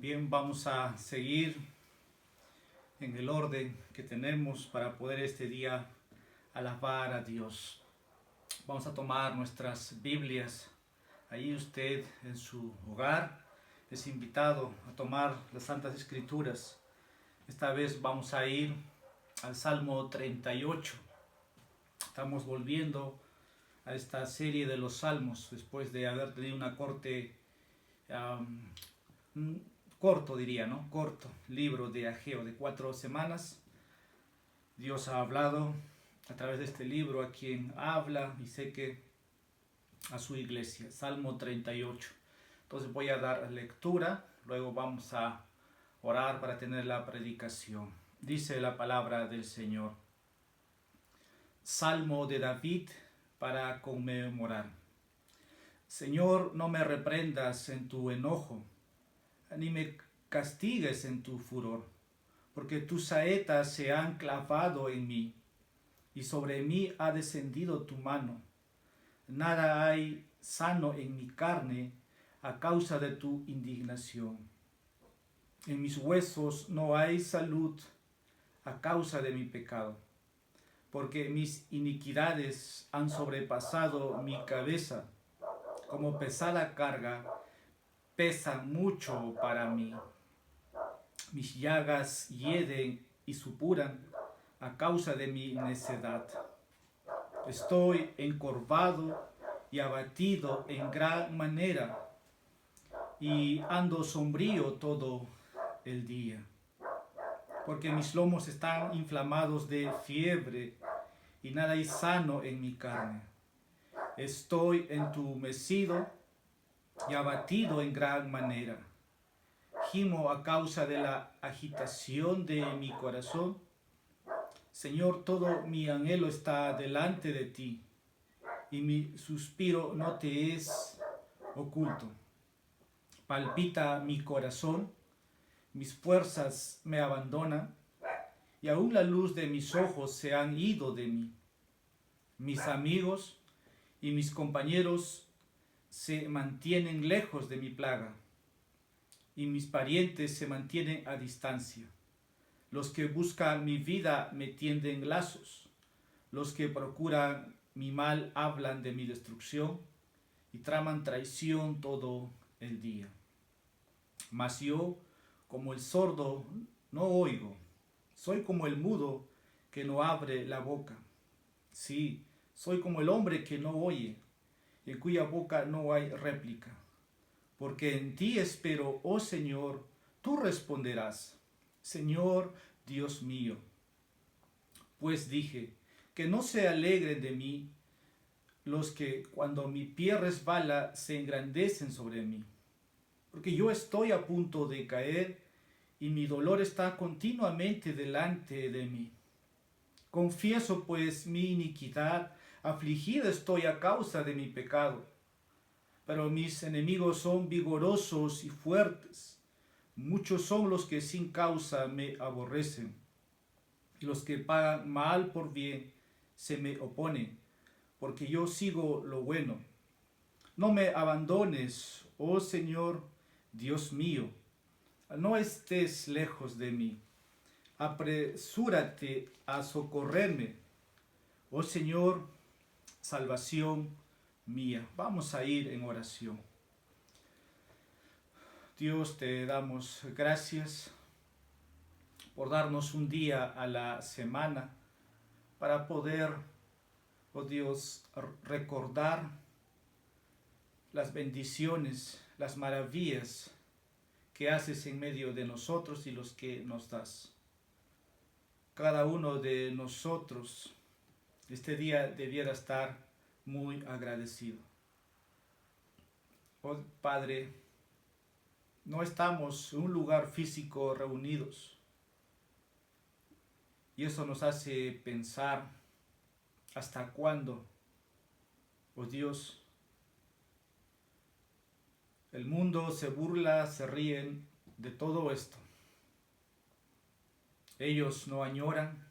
Bien, vamos a seguir en el orden que tenemos para poder este día alabar a Dios. Vamos a tomar nuestras Biblias. Ahí usted en su hogar es invitado a tomar las Santas Escrituras. Esta vez vamos a ir al Salmo 38. Estamos volviendo a esta serie de los Salmos después de haber tenido una corto libro de Ageo de 4 semanas. Dios ha hablado a través de este libro a quien habla, y sé que a su iglesia. Salmo 38. Entonces voy a dar lectura, luego vamos a orar para tener la predicación. Dice la palabra del Señor. Salmo de David para conmemorar. Señor, no me reprendas en tu enojo, ni me castigues en tu furor, porque tus saetas se han clavado en mí, y sobre mí ha descendido tu mano. Nada hay sano en mi carne a causa de tu indignación. En mis huesos no hay salud a causa de mi pecado, porque mis iniquidades han sobrepasado mi cabeza, como pesada carga, pesan mucho para mí. Mis llagas hieden y supuran a causa de mi necedad. Estoy encorvado y abatido en gran manera, y ando sombrío todo el día, porque mis lomos están inflamados de fiebre, y nada hay sano en mi carne. Estoy entumecido y abatido en gran manera. Gimo a causa de la agitación de mi corazón. Señor, todo mi anhelo está delante de ti, y mi suspiro no te es oculto. Palpita mi corazón, mis fuerzas me abandonan, y aún la luz de mis ojos se han ido de mí. Mis amigos y mis compañeros se mantienen lejos de mi plaga, y mis parientes se mantienen a distancia. Los que buscan mi vida me tienden lazos. Los que procuran mi mal hablan de mi destrucción y traman traición todo el día. Mas yo, como el sordo, no oigo. Soy como el mudo que no abre la boca. Sí, soy como el hombre que no oye, en cuya boca no hay réplica. Porque en ti espero, oh Señor, tú responderás. Señor Dios mío, pues dije, que no se alegren de mí los que cuando mi pie resbala se engrandecen sobre mí. Porque yo estoy a punto de caer y mi dolor está continuamente delante de mí. Confieso pues mi iniquidad, afligida estoy a causa de mi pecado. Pero mis enemigos son vigorosos y fuertes. Muchos son los que sin causa me aborrecen, y los que pagan mal por bien se me oponen, porque yo sigo lo bueno. No me abandones, oh Señor, Dios mío, no estés lejos de mí. Apresúrate a socorrerme, oh Señor, salvación mía. Vamos a ir en oración. Dios, te damos gracias por darnos un día a la semana para poder, oh Dios, recordar las bendiciones, las maravillas que haces en medio de nosotros y los que nos das. Cada uno de nosotros este día debiera estar muy agradecido. Oh Padre, no estamos en un lugar físico reunidos, y eso nos hace pensar hasta cuándo, oh Dios, el mundo se burla, se ríen de todo esto. Ellos no añoran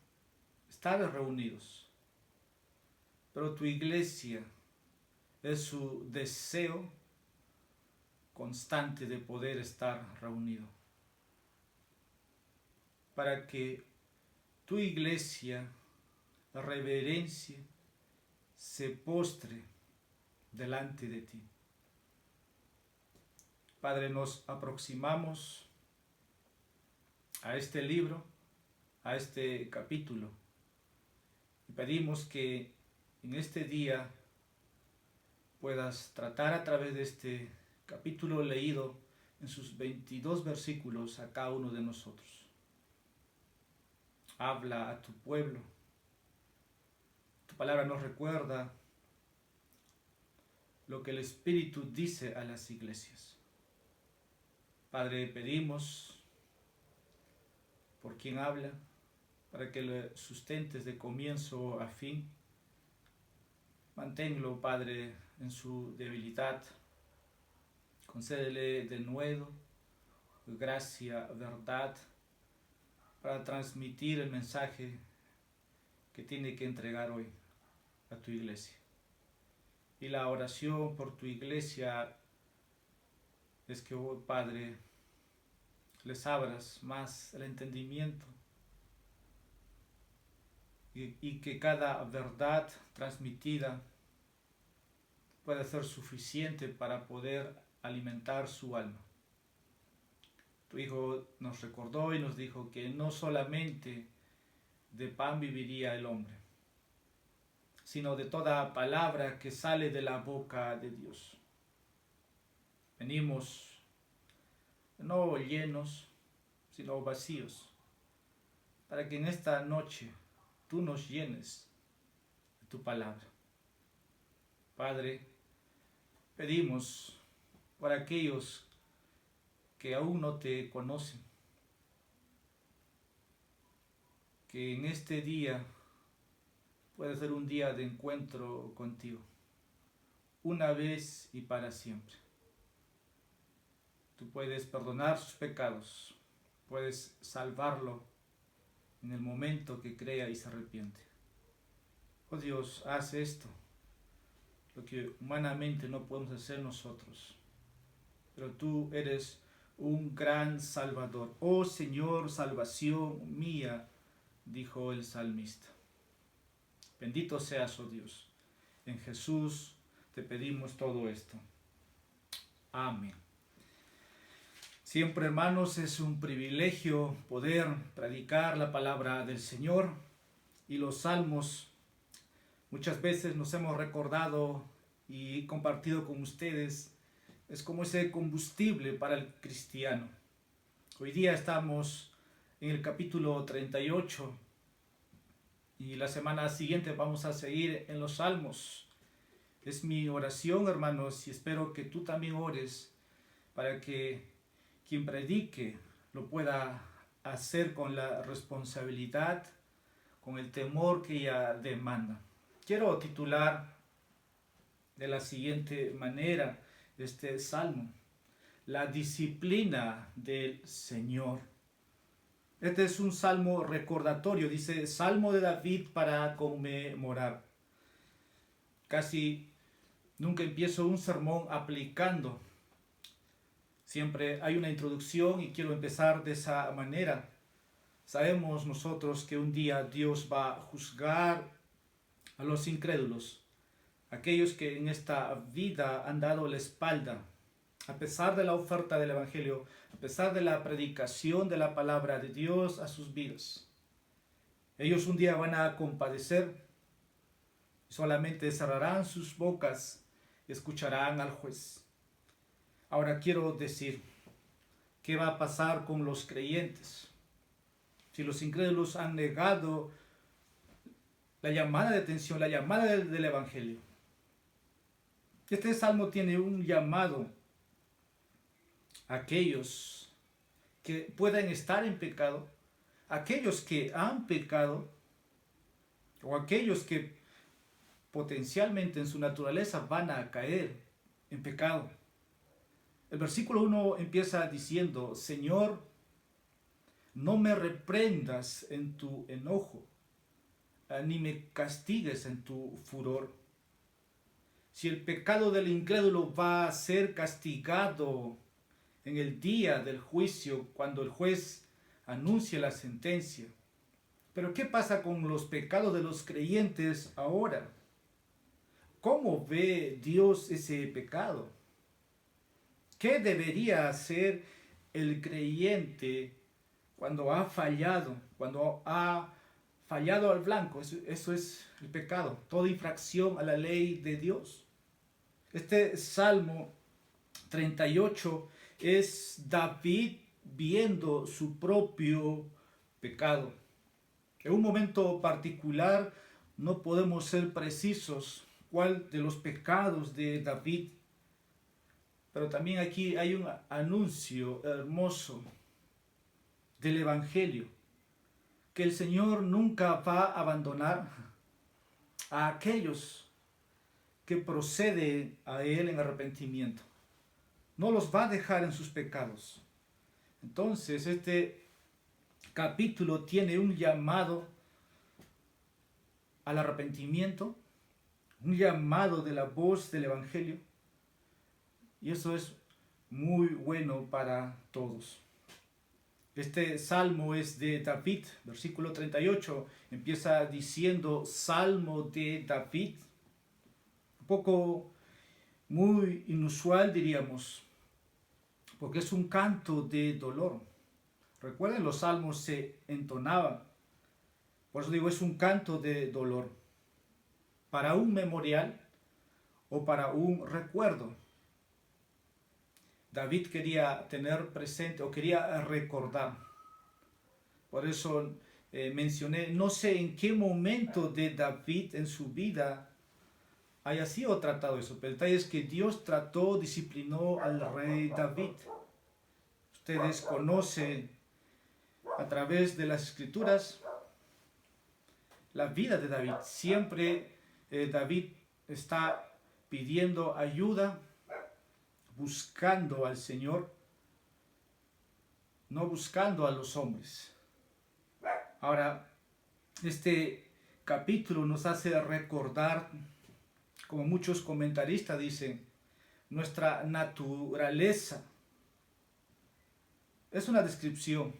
estar reunidos, pero tu iglesia es su deseo constante de poder estar reunido. para que tu iglesia reverencie, se postre delante de ti. Padre, nos aproximamos a este libro, a este capítulo, y pedimos que en este día puedas tratar a través de este capítulo leído en sus 22 versículos a cada uno de nosotros. Habla a tu pueblo. Tu palabra nos recuerda lo que el Espíritu dice a las iglesias. Padre, pedimos por quien habla, para que lo sustentes de comienzo a fin. Manténlo, Padre, en su debilidad. Concédele de nuevo gracia, verdad, para transmitir el mensaje que tiene que entregar hoy a tu iglesia. Y la oración por tu iglesia es que, oh Padre, les abras más el entendimiento y que cada verdad transmitida pueda ser suficiente para poder alimentar su alma. Tu Hijo nos recordó y nos dijo que no solamente de pan viviría el hombre, sino de toda palabra que sale de la boca de Dios. Venimos no llenos, sino vacíos, para que en esta noche tú nos llenes de tu palabra. Padre, pedimos por aquellos que aún no te conocen, que en este día pueda ser un día de encuentro contigo, una vez y para siempre. Tú puedes perdonar sus pecados, puedes salvarlo en el momento que crea y se arrepiente. Oh Dios, haz esto, lo que humanamente no podemos hacer nosotros, pero tú eres un gran Salvador. Oh Señor, salvación mía, dijo el salmista. Bendito seas, oh Dios. En Jesús te pedimos todo esto. Amén. Siempre, hermanos, es un privilegio poder predicar la palabra del Señor, y los salmos muchas veces nos hemos recordado y compartido con ustedes. Es como ese combustible para el cristiano. Hoy día estamos en el capítulo 38 y la semana siguiente vamos a seguir en los salmos. Es mi oración, hermanos, y espero que tú también ores para que quien predique lo pueda hacer con la responsabilidad, con el temor que ella demanda. Quiero titular de la siguiente manera este salmo: la disciplina del Señor. Este es un salmo recordatorio, dice Salmo de David para conmemorar. Casi nunca empiezo un sermón aplicando. Siempre hay una introducción y quiero empezar de esa manera. Sabemos nosotros que un día Dios va a juzgar a los incrédulos, aquellos que en esta vida han dado la espalda, a pesar de la oferta del Evangelio, a pesar de la predicación de la palabra de Dios a sus vidas. Ellos un día van a compadecer, solamente cerrarán sus bocas y escucharán al juez. Ahora quiero decir, ¿qué va a pasar con los creyentes? Si los incrédulos han negado la llamada de atención, la llamada del Evangelio. Este salmo tiene un llamado a aquellos que puedan estar en pecado, aquellos que han pecado, o aquellos que potencialmente en su naturaleza van a caer en pecado. El versículo 1 empieza diciendo: Señor, no me reprendas en tu enojo, ni me castigues en tu furor. Si el pecado del incrédulo va a ser castigado en el día del juicio, cuando el juez anuncia la sentencia. Pero ¿qué pasa con los pecados de los creyentes ahora? ¿Cómo ve Dios ese pecado? ¿Qué debería hacer el creyente cuando ha fallado al blanco? Eso es el pecado, toda infracción a la ley de Dios. Este Salmo 38 es David viendo su propio pecado. En un momento particular no podemos ser precisos cuál de los pecados de David, pero también aquí hay un anuncio hermoso del Evangelio, que el Señor nunca va a abandonar a aquellos que proceden a Él en arrepentimiento. No los va a dejar en sus pecados. Entonces, este capítulo tiene un llamado al arrepentimiento, un llamado de la voz del Evangelio, y eso es muy bueno para todos. Este salmo es de David, versículo 38, empieza diciendo Salmo de David, un poco muy inusual diríamos, porque es un canto de dolor. Recuerden, los salmos se entonaban, por eso digo, es un canto de dolor, para un memorial o para un recuerdo. David quería tener presente o quería recordar. Por eso mencioné, no sé en qué momento de David en su vida haya sido tratado eso, pero el detalle es que Dios trató, disciplinó al rey David. Ustedes conocen a través de las escrituras la vida de David. Siempre David está pidiendo ayuda, buscando al Señor, no buscando a los hombres. Ahora, este capítulo nos hace recordar, como muchos comentaristas dicen, nuestra naturaleza. Es una descripción,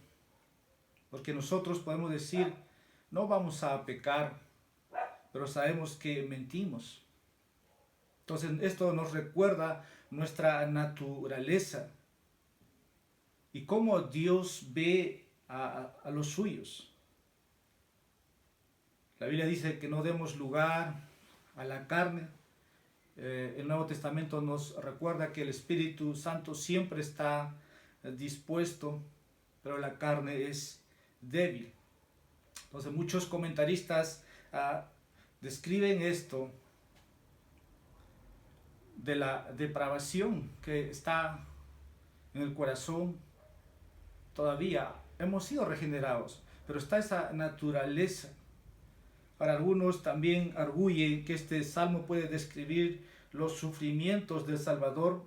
porque nosotros podemos decir, no vamos a pecar, pero sabemos que mentimos. Entonces esto nos recuerda nuestra naturaleza y cómo Dios ve a los suyos. La Biblia dice que no demos lugar a la carne. El Nuevo Testamento nos recuerda que el Espíritu Santo siempre está dispuesto, pero la carne es débil. Entonces muchos comentaristas describen esto de la depravación que está en el corazón. Todavía hemos sido regenerados, pero está esa naturaleza. Para algunos también arguyen que este salmo puede describir los sufrimientos del Salvador,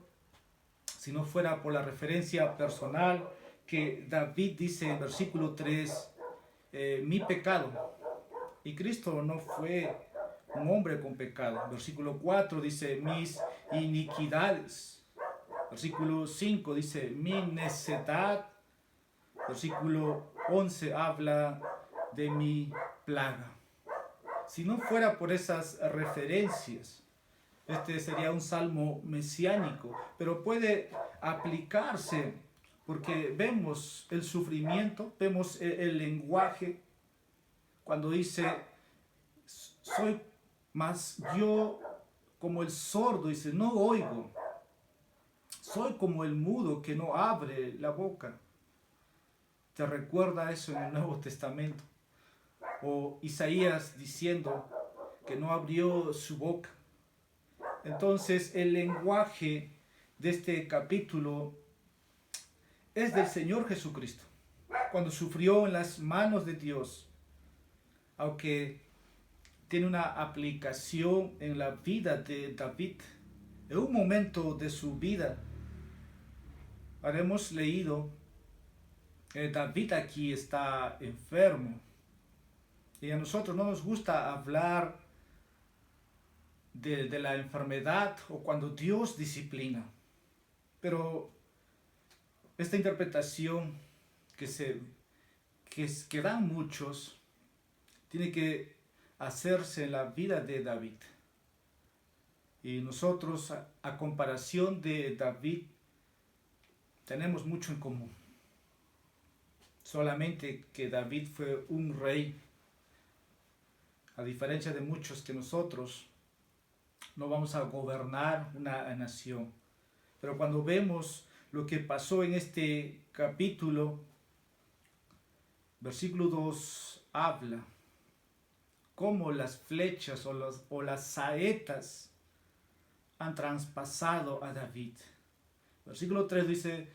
si no fuera por la referencia personal que David dice en versículo 3, mi pecado. Y Cristo no fue un hombre con pecado. Versículo 4 dice, mis iniquidades. Versículo 5 dice, mi necedad. Versículo 11 habla de mi plaga. Si no fuera por esas referencias, este sería un salmo mesiánico, pero puede aplicarse porque vemos el sufrimiento, vemos el lenguaje, cuando dice, soy más yo como el sordo, dice, no oigo, soy como el mudo que no abre la boca. ¿Te recuerda eso en el Nuevo Testamento? O Isaías diciendo que no abrió su boca. Entonces el lenguaje de este capítulo es del Señor Jesucristo. Cuando sufrió en las manos de Dios, aunque tiene una aplicación en la vida de David, en un momento de su vida, hemos leído, David aquí está enfermo. Y a nosotros no nos gusta hablar de la enfermedad o cuando Dios disciplina. Pero esta interpretación que se que dan muchos, tiene que hacerse en la vida de David. Y nosotros, a comparación de David, tenemos mucho en común. Solamente que David fue un rey, a diferencia de muchos que nosotros no vamos a gobernar una nación. Pero cuando vemos lo que pasó en este capítulo, versículo 2 habla cómo las flechas o las saetas han traspasado a David. Versículo 3 dice,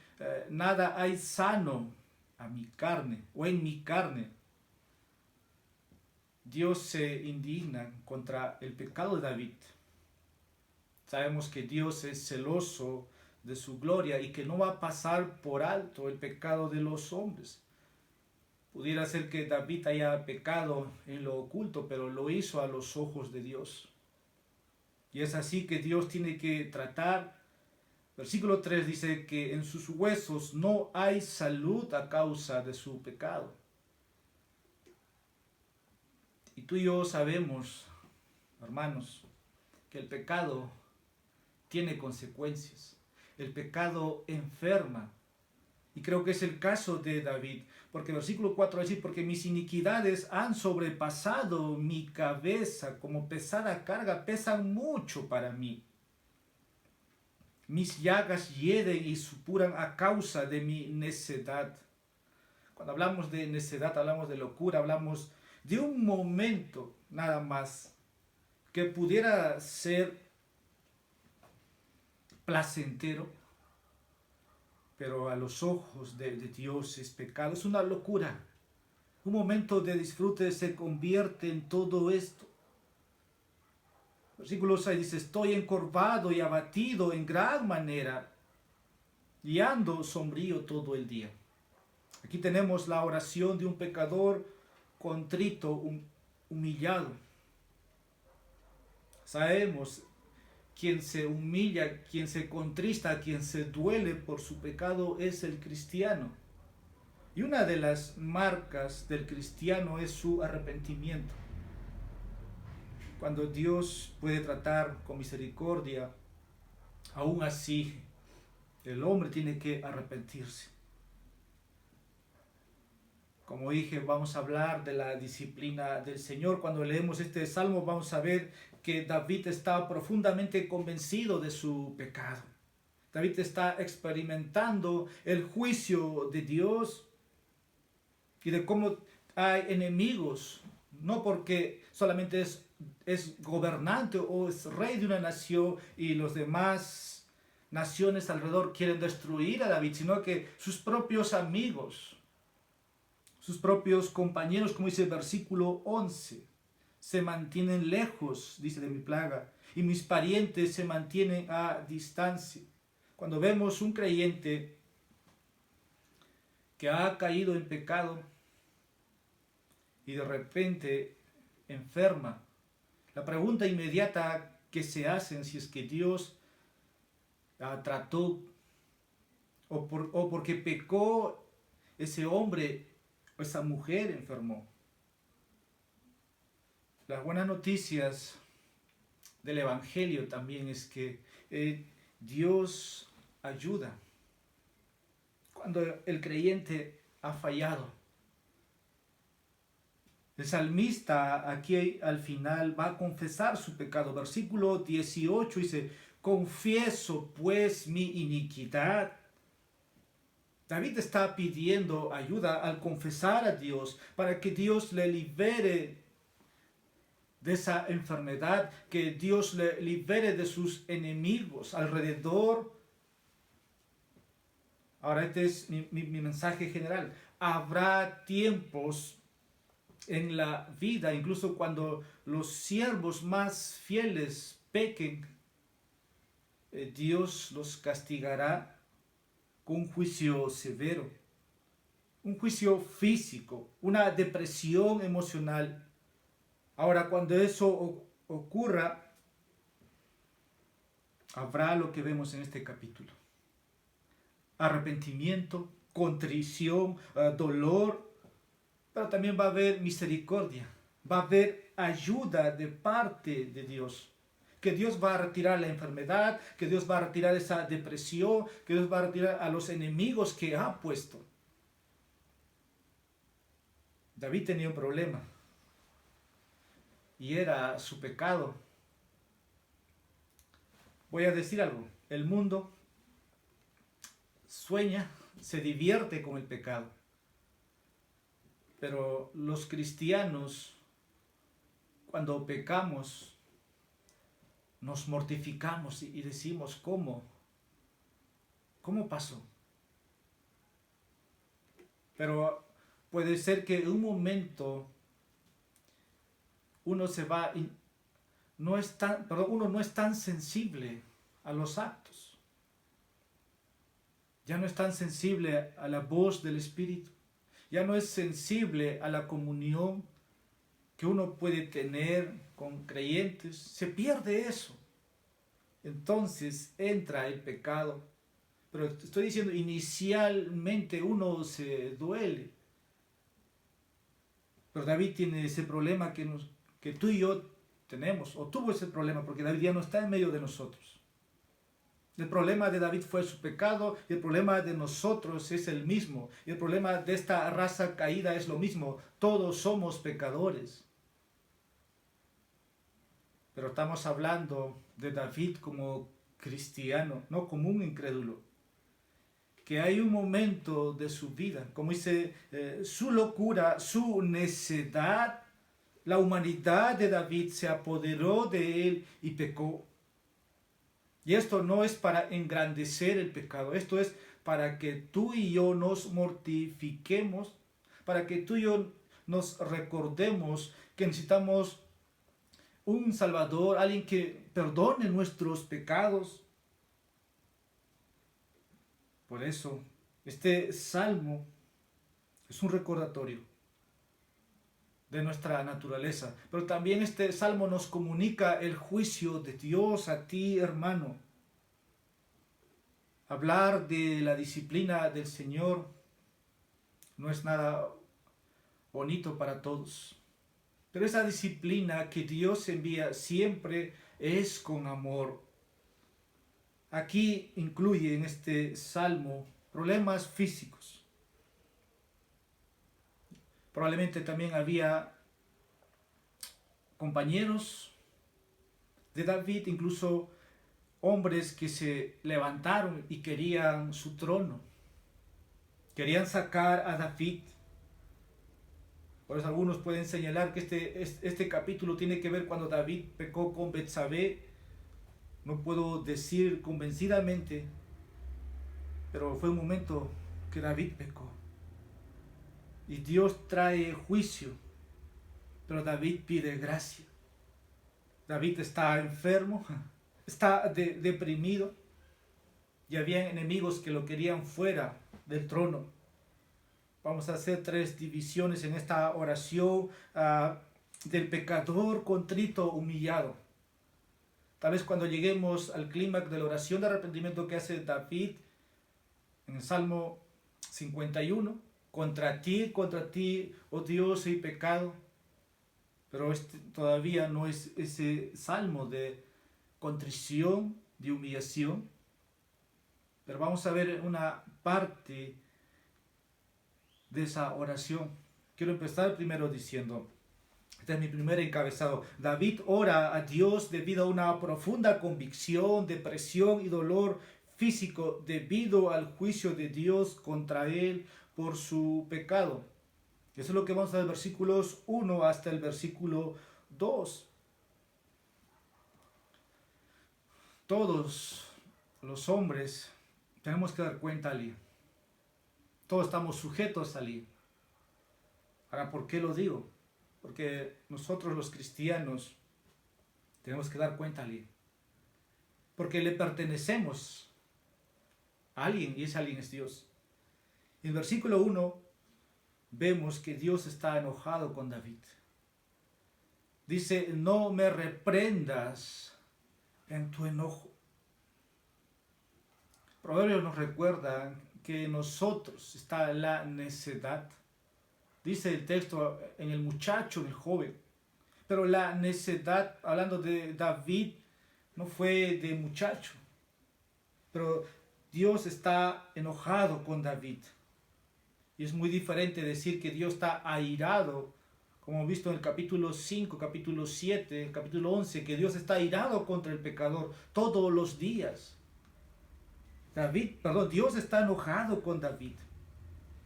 nada hay sano a mi carne o en mi carne. Dios se indigna contra el pecado de David. Sabemos que Dios es celoso de su gloria y que no va a pasar por alto el pecado de los hombres. Pudiera ser que David haya pecado en lo oculto, pero lo hizo a los ojos de Dios. Y es así que Dios tiene que tratar. Versículo 3 dice que en sus huesos no hay salud a causa de su pecado. Y tú y yo sabemos, hermanos, que el pecado tiene consecuencias. El pecado enferma. Y creo que es el caso de David. Porque versículo 4 dice, porque mis iniquidades han sobrepasado mi cabeza, como pesada carga, pesan mucho para mí. Mis llagas hieden y supuran a causa de mi necedad. Cuando hablamos de necedad, hablamos de locura, hablamos de un momento nada más que pudiera ser placentero, pero a los ojos de Dios es pecado, es una locura. Un momento de disfrute se convierte en todo esto. Versículo 6 dice, estoy encorvado y abatido en gran manera y ando sombrío todo el día. Aquí tenemos la oración de un pecador contrito, humillado. Sabemos, quien se humilla, quien se contrista, quien se duele por su pecado es el cristiano. Y una de las marcas del cristiano es su arrepentimiento. Cuando Dios puede tratar con misericordia, aún así el hombre tiene que arrepentirse. Como dije, vamos a hablar de la disciplina del Señor. Cuando leemos este salmo vamos a ver que David está profundamente convencido de su pecado. David está experimentando el juicio de Dios y de cómo hay enemigos, no porque solamente es gobernante o es rey de una nación y los demás naciones alrededor quieren destruir a David, sino que sus propios amigos, sus propios compañeros, como dice el versículo 11, se mantienen lejos, dice, de mi plaga, y mis parientes se mantienen a distancia. Cuando vemos un creyente que ha caído en pecado y de repente enferma, la pregunta inmediata que se hacen si es que Dios trató o porque pecó ese hombre o esa mujer enfermó. Las buenas noticias del Evangelio también es que Dios ayuda cuando el creyente ha fallado. El salmista aquí al final va a confesar su pecado. Versículo 18 dice, confieso pues mi iniquidad. David está pidiendo ayuda al confesar a Dios para que Dios le libere de esa enfermedad, que Dios le libere de sus enemigos alrededor. Ahora este es mi mensaje general. Habrá tiempos en la vida, incluso cuando los siervos más fieles pequen, Dios los castigará con un juicio severo, un juicio físico, una depresión emocional. Ahora, cuando eso ocurra, habrá lo que vemos en este capítulo: arrepentimiento, contrición, dolor, pero también va a haber misericordia, va a haber ayuda de parte de Dios. Que Dios va a retirar la enfermedad, que Dios va a retirar esa depresión, que Dios va a retirar a los enemigos que ha puesto. David tenía un problema y era su pecado. Voy a decir algo, el mundo sueña, se divierte con el pecado, pero los cristianos, cuando pecamos, nos mortificamos y decimos, ¿cómo? ¿Cómo pasó? Pero puede ser que en un momento uno se va y uno no es tan sensible a los actos. Ya no es tan sensible a la voz del Espíritu. Ya no es sensible a la comunión que uno puede tener con creyentes. Se pierde eso. Entonces entra el pecado. Pero estoy diciendo, inicialmente uno se duele. Pero David tiene ese problema que tú y yo tenemos, o tuvo ese problema, porque David ya no está en medio de nosotros. El problema de David fue su pecado, y el problema de nosotros es el mismo. Y el problema de esta raza caída es lo mismo. Todos somos pecadores. Pero estamos hablando de David como cristiano, no como un incrédulo. Que hay un momento de su vida, como dice, su locura, su necedad, la humanidad de David se apoderó de él y pecó. Y esto no es para engrandecer el pecado, esto es para que tú y yo nos mortifiquemos, para que tú y yo nos recordemos que necesitamos un Salvador, alguien que perdone nuestros pecados. Por eso, este salmo es un recordatorio de nuestra naturaleza. Pero también este salmo nos comunica el juicio de Dios a ti, hermano. Hablar de la disciplina del Señor no es nada bonito para todos. Pero esa disciplina que Dios envía siempre es con amor. Aquí incluye en este salmo problemas físicos. Probablemente también había compañeros de David, incluso hombres que se levantaron y querían su trono. Querían sacar a David. Por eso algunos pueden señalar que este capítulo tiene que ver cuando David pecó con Betsabé. No puedo decir convencidamente, pero fue un momento que David pecó. Y Dios trae juicio, pero David pide gracia. David está enfermo, está deprimido, y había enemigos que lo querían fuera del trono. Vamos a hacer 3 divisiones en esta oración del pecador contrito, humillado. Tal vez cuando lleguemos al clímax de la oración de arrepentimiento que hace David en el Salmo 51, contra ti, oh Dios, he pecado. Pero todavía no es ese salmo de contrición, de humillación. Pero vamos a ver una parte de esa oración. Quiero empezar primero diciendo, este es mi primer encabezado. David ora a Dios debido a una profunda convicción, depresión y dolor físico debido al juicio de Dios contra él por su pecado. Eso es lo que vamos a ver, versículos 1 hasta el versículo 2. Todos los hombres tenemos que dar cuenta allí. Todos estamos sujetos allí. Ahora, ¿por qué lo digo? Porque nosotros los cristianos tenemos que dar cuenta allí. Porque le pertenecemos a alguien y ese alguien es Dios. En el versículo 1 vemos que Dios está enojado con David. Dice, no me reprendas en tu enojo. Proverbios nos recuerda que en nosotros está la necedad. dice el texto, en el muchacho, en el joven. Pero la necedad, hablando de David, no fue de muchacho. Pero Dios está enojado con David. Y es muy diferente decir que Dios está airado, como hemos visto en el capítulo 5, capítulo 7, capítulo 11, que Dios está airado contra el pecador todos los días. Dios está enojado con David.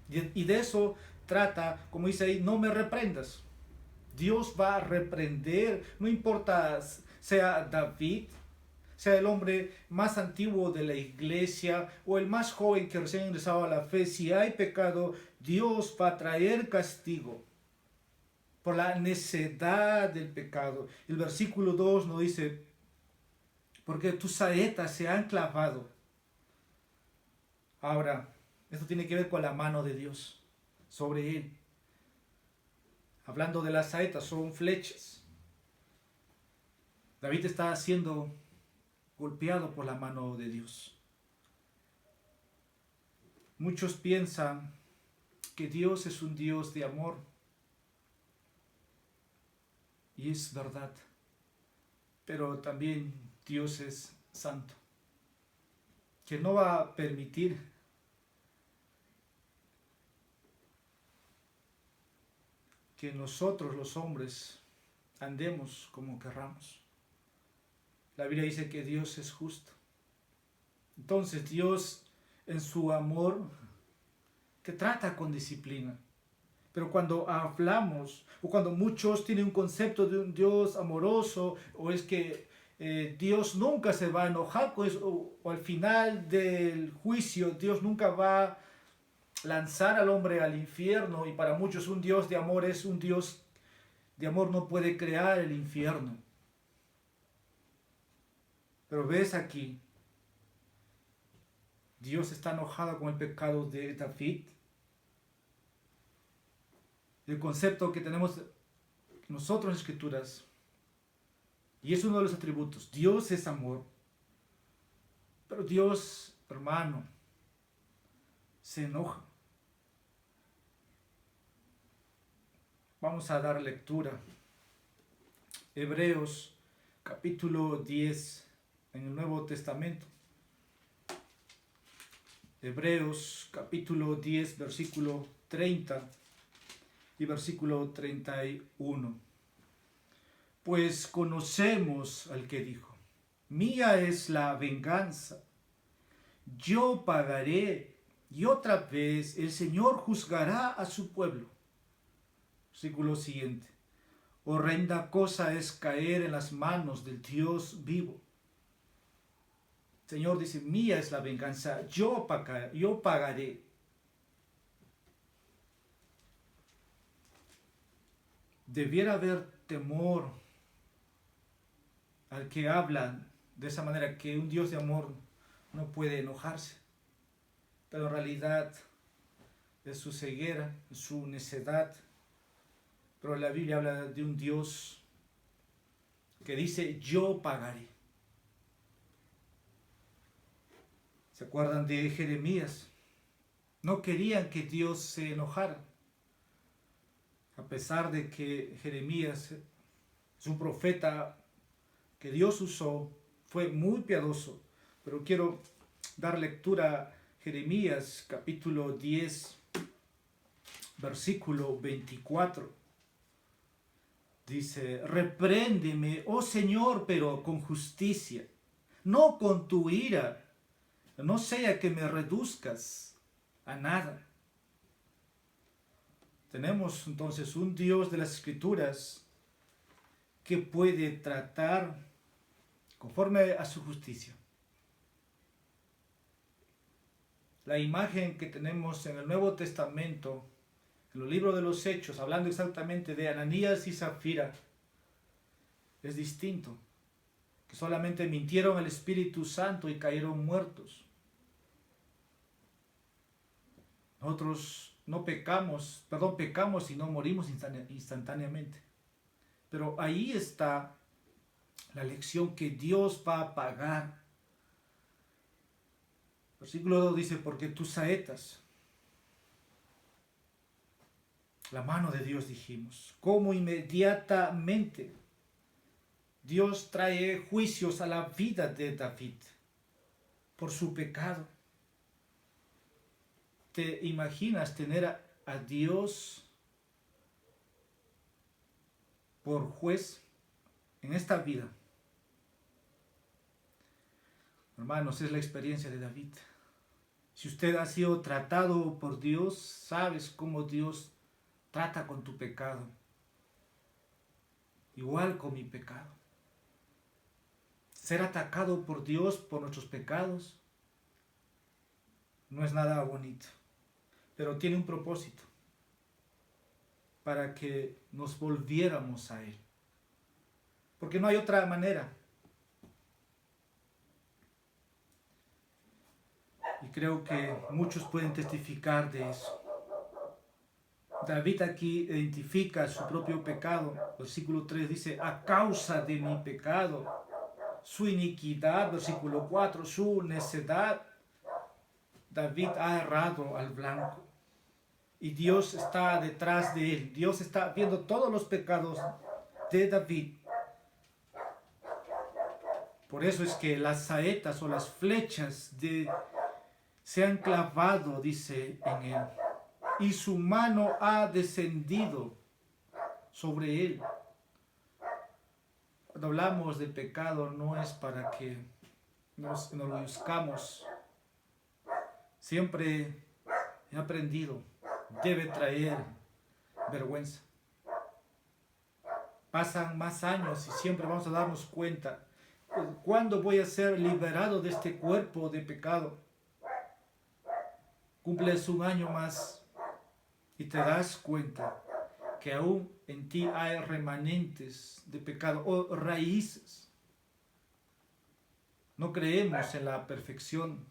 Y de eso trata, como dice ahí, no me reprendas. Dios va a reprender, no importa sea David, sea el hombre más antiguo de la iglesia o el más joven que recién ingresado a la fe, si hay pecado, Dios va a traer castigo por la necedad del pecado. El versículo 2 nos dice, porque tus saetas se han clavado. Ahora, esto tiene que ver con la mano de Dios sobre él. Hablando de las saetas, son flechas. David está siendo golpeado por la mano de Dios. Muchos piensan que Dios es un Dios de amor. Y es verdad. Pero también Dios es santo, que no va a permitir que nosotros los hombres andemos como querramos. La Biblia dice que Dios es justo. Entonces Dios en su amor te trata con disciplina. Pero cuando hablamos, o cuando muchos tienen un concepto de un Dios amoroso, o es que Dios nunca se va a enojar, pues, o al final del juicio Dios nunca va a lanzar al hombre al infierno, y para muchos un Dios de amor es un Dios de amor, no puede crear el infierno. Pero ves aquí, Dios está enojado con el pecado de David. El concepto que tenemos nosotros en Escrituras, y es uno de los atributos, Dios es amor. Pero Dios, hermano, se enoja. Vamos a dar lectura. Hebreos capítulo 10 en el Nuevo Testamento. Hebreos capítulo 10 versículo 30 y versículo 31. Pues conocemos al que dijo, mía es la venganza, yo pagaré, y otra vez el Señor juzgará a su pueblo. Versículo siguiente. Horrenda cosa es caer en las manos del Dios vivo. El Señor dice, mía es la venganza, yo pagaré. Debiera haber temor al que habla de esa manera, que un Dios de amor no puede enojarse. Pero en realidad es su ceguera, su necedad. Pero la Biblia habla de un Dios que dice, yo pagaré. ¿Se acuerdan de Jeremías? No querían que Dios se enojara. A pesar de que Jeremías es un profeta que Dios usó, fue muy piadoso. Pero quiero dar lectura a Jeremías capítulo 10, versículo 24. Dice, repréndeme, oh Señor, pero con justicia, no con tu ira, no sea que me reduzcas a nada. Tenemos entonces un Dios de las Escrituras que puede tratar conforme a su justicia. La imagen que tenemos en el Nuevo Testamento, en los libros de los Hechos, hablando exactamente de Ananías y Zafira, es distinto. Que solamente mintieron al Espíritu Santo y cayeron muertos. Nosotros pecamos y no morimos instantáneamente. Pero ahí está la lección que Dios va a pagar. Versículo 2 dice, porque tus saetas La mano de Dios, dijimos. Cómo inmediatamente Dios trae juicios a la vida de David por su pecado. ¿Te imaginas tener a Dios por juez en esta vida? Hermanos, es la experiencia de David. Si usted ha sido tratado por Dios, sabes cómo Dios trata con tu pecado. Igual con mi pecado. Ser atacado por Dios por nuestros pecados no es nada bonito, pero tiene un propósito, para que nos volviéramos a Él. Porque no hay otra manera. Y creo que muchos pueden testificar de eso. David aquí identifica su propio pecado. Versículo 3 dice, a causa de mi pecado, su iniquidad, versículo 4, su necedad, David ha errado al blanco. Y Dios está detrás de él. Dios está viendo todos los pecados de David. Por eso es que las saetas o las flechas se han clavado, dice, en él. Y su mano ha descendido sobre él. Cuando hablamos de pecado no es para que nos enorgullezcamos. Siempre he aprendido, debe traer vergüenza. Pasan más años y siempre vamos a darnos cuenta, ¿cuándo voy a ser liberado de este cuerpo de pecado? Cumples un año más y te das cuenta que aún en ti hay remanentes de pecado o raíces. No creemos en la perfección.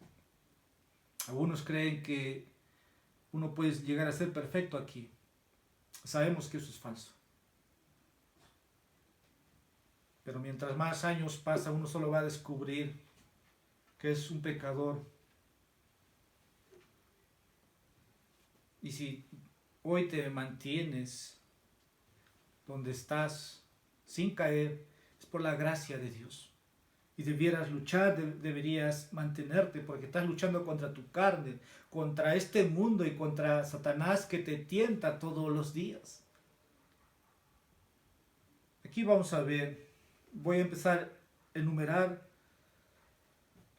Algunos creen que uno puede llegar a ser perfecto aquí. Sabemos que eso es falso. Pero mientras más años pasa, uno solo va a descubrir que es un pecador. Y si hoy te mantienes donde estás sin caer, es por la gracia de Dios. Y debieras luchar, deberías mantenerte, porque estás luchando contra tu carne, contra este mundo y contra Satanás que te tienta todos los días. Aquí vamos a ver, voy a empezar a enumerar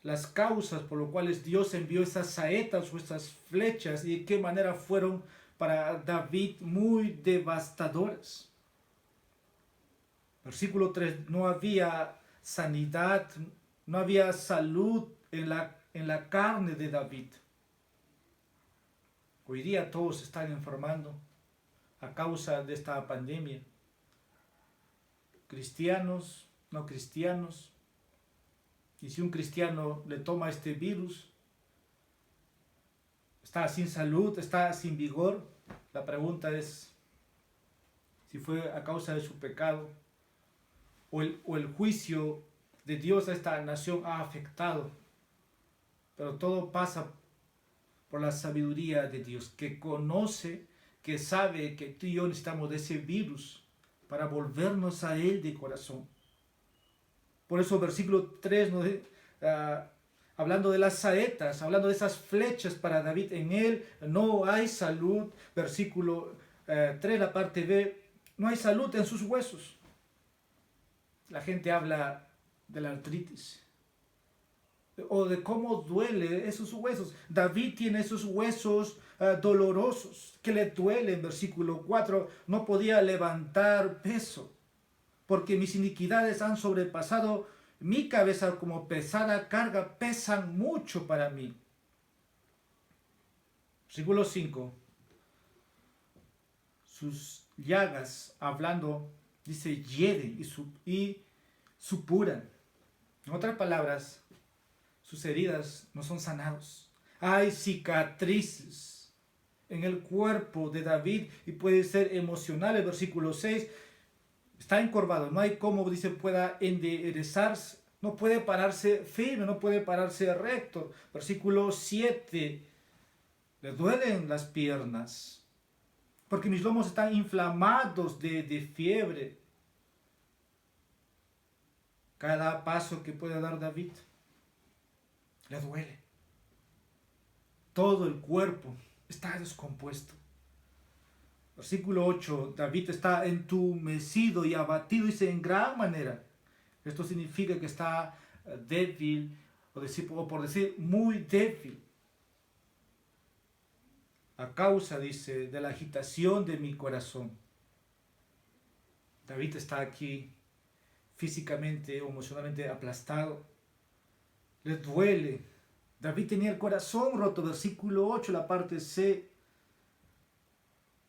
las causas por las cuales Dios envió esas saetas o esas flechas y de qué manera fueron para David muy devastadoras. Versículo 3, no había sanidad, no había salud en la carne de David. Hoy día todos están enfermando a causa de esta pandemia. Cristianos, no cristianos. Y si un cristiano le toma este virus, está sin salud, está sin vigor, la pregunta es si fue a causa de su pecado o el juicio de Dios a esta nación ha afectado. Pero todo pasa por la sabiduría de Dios, que conoce, que sabe que tú y yo necesitamos de ese virus para volvernos a Él de corazón. Por eso versículo 3, hablando de las saetas, hablando de esas flechas para David, en él no hay salud. Versículo 3, la parte B, no hay salud en sus huesos. La gente habla de la artritis o de cómo duele esos huesos. David tiene esos huesos dolorosos que le duelen. Versículo 4, no podía levantar peso, porque mis iniquidades han sobrepasado mi cabeza, como pesada carga, pesan mucho para mí. Versículo 5. Sus llagas, hablando, dice, hieren y supuran. En otras palabras, sus heridas no son sanados. Hay cicatrices en el cuerpo de David y puede ser emocional. El versículo 6. Está encorvado, no hay cómo, dice, pueda enderezarse, no puede pararse firme, no puede pararse recto. Versículo 7, le duelen las piernas. porque mis lomos están inflamados de fiebre. Cada paso que puede dar David le duele. Todo el cuerpo está descompuesto. Versículo 8, David está entumecido y abatido, dice, en gran manera. Esto significa que está débil, o por decir, muy débil. A causa, dice, de la agitación de mi corazón. David está aquí físicamente, emocionalmente aplastado. Le duele. David tenía el corazón roto. Versículo 8, la parte C.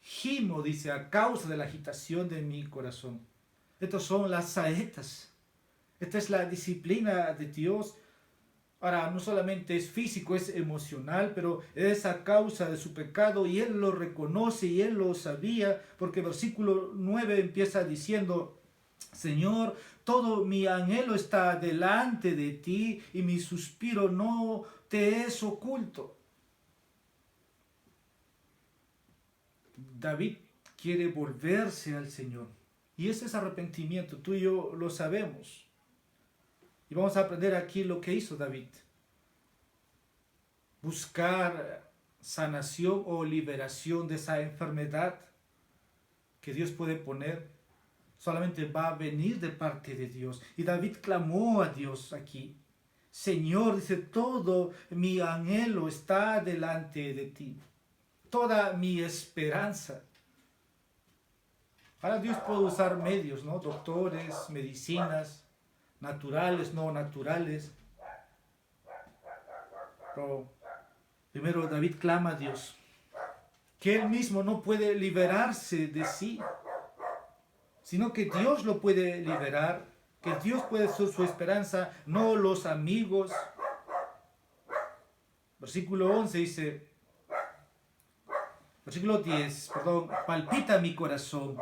Gimo, dice, a causa de la agitación de mi corazón. Estas son las saetas. Esta es la disciplina de Dios. Ahora, no solamente es físico, es emocional, pero es a causa de su pecado y él lo reconoce y él lo sabía, porque versículo 9 empieza diciendo, Señor, todo mi anhelo está delante de ti y mi suspiro no te es oculto. David quiere volverse al Señor y ese es arrepentimiento, tú y yo lo sabemos. Y vamos a aprender aquí lo que hizo David. Buscar sanación o liberación de esa enfermedad que Dios puede poner, solamente va a venir de parte de Dios. Y David clamó a Dios aquí. Señor, dice, todo mi anhelo está delante de ti. Toda mi esperanza. Ahora Dios puede usar medios, ¿no? Doctores, medicinas, naturales, no naturales. Pero primero David clama a Dios, que él mismo no puede liberarse de sí, sino que Dios lo puede liberar, que Dios puede ser su esperanza, no los amigos. Versículo 11 dice, versículo 10, perdón, palpita mi corazón,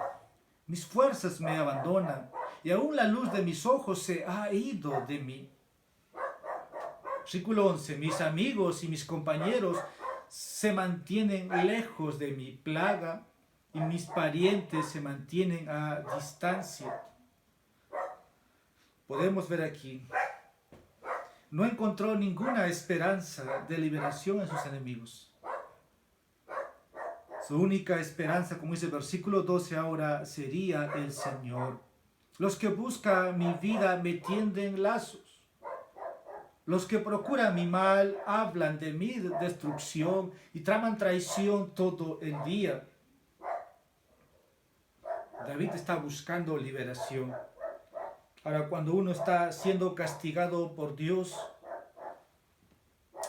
mis fuerzas me abandonan, y aún la luz de mis ojos se ha ido de mí. Versículo 11, mis amigos y mis compañeros se mantienen lejos de mi plaga y mis parientes se mantienen a distancia. Podemos ver aquí, no encontró ninguna esperanza de liberación en sus enemigos. Su única esperanza, como dice el versículo 12 ahora, sería el Señor. Los que buscan mi vida me tienden lazos. Los que procuran mi mal hablan de mi destrucción y traman traición todo el día. David está buscando liberación. Ahora, cuando uno está siendo castigado por Dios,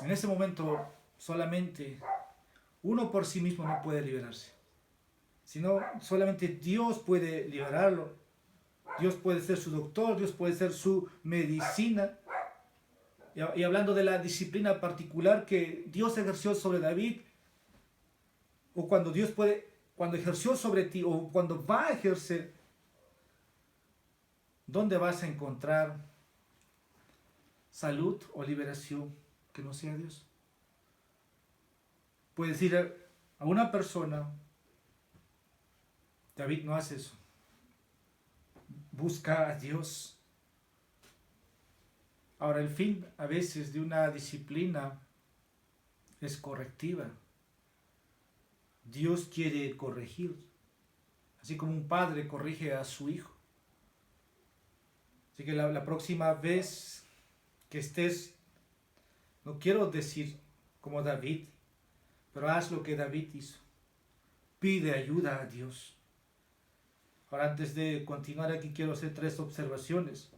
en ese momento solamente uno por sí mismo no puede liberarse, sino solamente Dios puede liberarlo. Dios puede ser su doctor, Dios puede ser su medicina. Y hablando de la disciplina particular que Dios ejerció sobre David, o cuando cuando ejerció sobre ti, o cuando va a ejercer, ¿dónde vas a encontrar salud o liberación que no sea Dios? Puedes ir a una persona, David no hace eso, busca a Dios. Ahora, el fin a veces de una disciplina es correctiva. Dios quiere corregir, así como un padre corrige a su hijo. Así que la próxima vez que estés, no quiero decir como David, pero haz lo que David hizo. Pide ayuda a Dios. Ahora, antes de continuar aquí, quiero hacer 3 observaciones.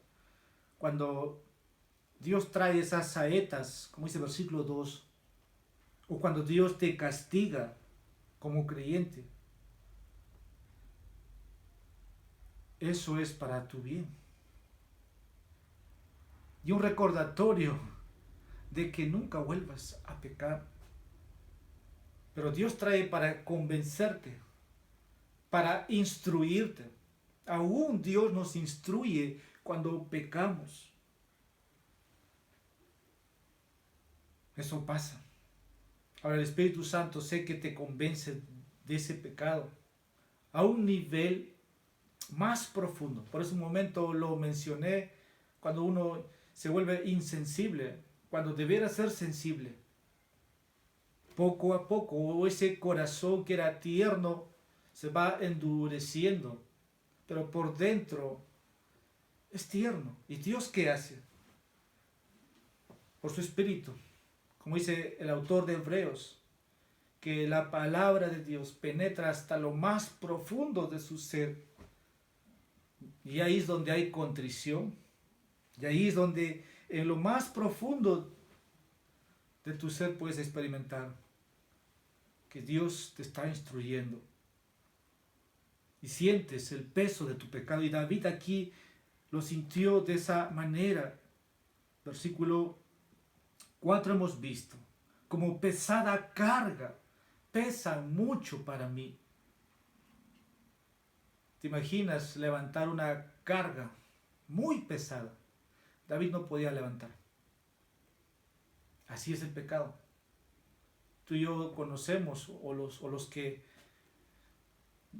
Cuando Dios trae esas saetas, como dice el versículo 2, o cuando Dios te castiga como creyente, eso es para tu bien. Y un recordatorio de que nunca vuelvas a pecar. Pero Dios trae para convencerte, para instruirte. Aún Dios nos instruye cuando pecamos. Eso pasa. Ahora el Espíritu Santo sé que te convence de ese pecado a un nivel más profundo. Por ese momento lo mencioné, cuando uno se vuelve insensible, cuando debiera ser sensible. Poco a poco, ese corazón que era tierno se va endureciendo, pero por dentro es tierno. ¿Y Dios qué hace? Por su Espíritu, como dice el autor de Hebreos, que la palabra de Dios penetra hasta lo más profundo de su ser. Y ahí es donde hay contrición. Y ahí es donde en lo más profundo de tu ser puedes experimentar que Dios te está instruyendo. Y sientes el peso de tu pecado. Y David aquí lo sintió de esa manera. Versículo 4 hemos visto. Como pesada carga. Pesan mucho para mí. ¿Te imaginas levantar una carga muy pesada? David no podía levantar. Así es el pecado. Tú y yo conocemos, o los que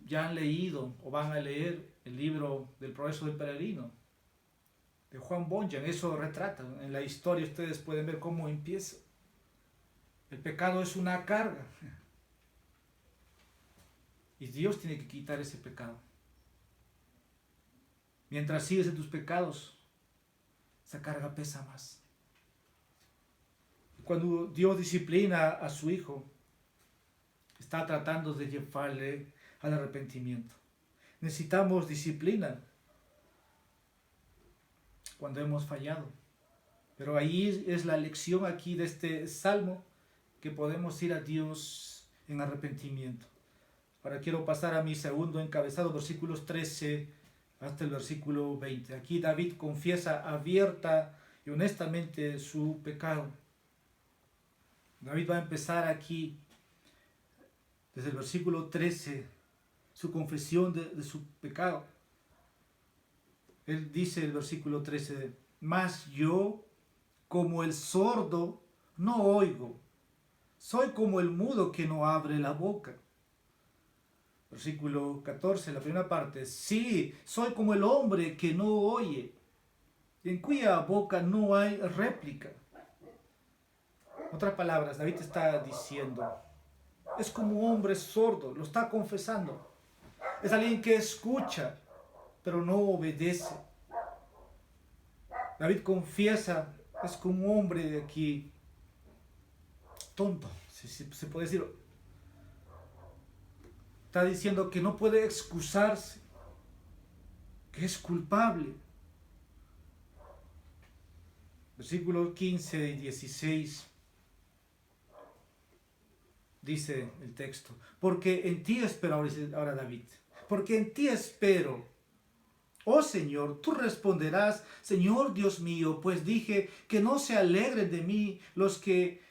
ya han leído o van a leer el libro del Progreso del Peregrino, de Juan Bunyan, eso retrata. En la historia ustedes pueden ver cómo empieza. El pecado es una carga. Y Dios tiene que quitar ese pecado. Mientras sigues en tus pecados, esa carga pesa más. Cuando Dios disciplina a su hijo, está tratando de llevarle al arrepentimiento. Necesitamos disciplina cuando hemos fallado. Pero ahí es la lección aquí de este salmo, que podemos ir a Dios en arrepentimiento. Ahora quiero pasar a mi segundo encabezado, versículos 13 hasta el versículo 20. Aquí David confiesa abierta y honestamente su pecado. David va a empezar aquí, desde el versículo 13, su confesión de su pecado. Él dice el versículo 13, mas yo, como el sordo, no oigo. Soy como el mudo que no abre la boca. Versículo 14, la primera parte. Sí, soy como el hombre que no oye, en cuya boca no hay réplica. Otras palabras, David está diciendo, es como un hombre sordo, lo está confesando. Es alguien que escucha, pero no obedece. David confiesa, es como un hombre de aquí, tonto, si se puede decir. Está diciendo que no puede excusarse, que es culpable. Versículos 15 y 16 dice el texto, porque en ti espero, ahora David, porque en ti espero, oh Señor, tú responderás, Señor Dios mío, pues dije que no se alegren de mí los que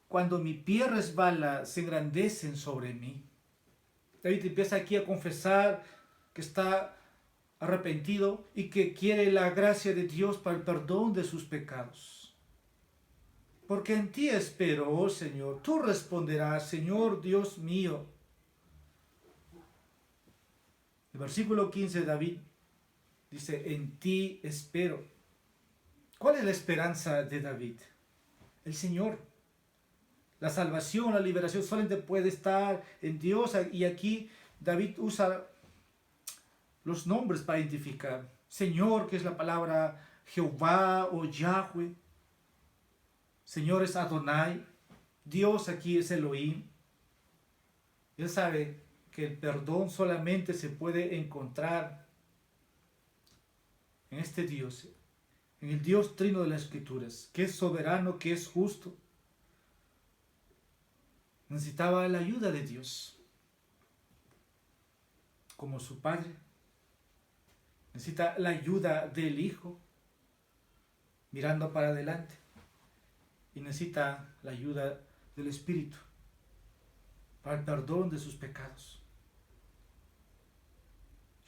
cuando mi pie resbala se engrandecen sobre mí. David empieza aquí a confesar que está arrepentido y que quiere la gracia de Dios para el perdón de sus pecados. Porque en ti espero, oh Señor, tú responderás, Señor Dios mío. El versículo 15 de David dice, en ti espero. ¿Cuál es la esperanza de David? El Señor. La salvación, la liberación solamente puede estar en Dios. Y aquí David usa los nombres para identificar. Señor, que es la palabra Jehová o Yahweh. Señor es Adonai. Dios aquí es Elohim. Él sabe que el perdón solamente se puede encontrar en este Dios, en el Dios trino de las Escrituras, que es soberano, que es justo. Necesitaba la ayuda de Dios, como su Padre. Necesita la ayuda del Hijo, mirando para adelante. Y necesita la ayuda del Espíritu para el perdón de sus pecados.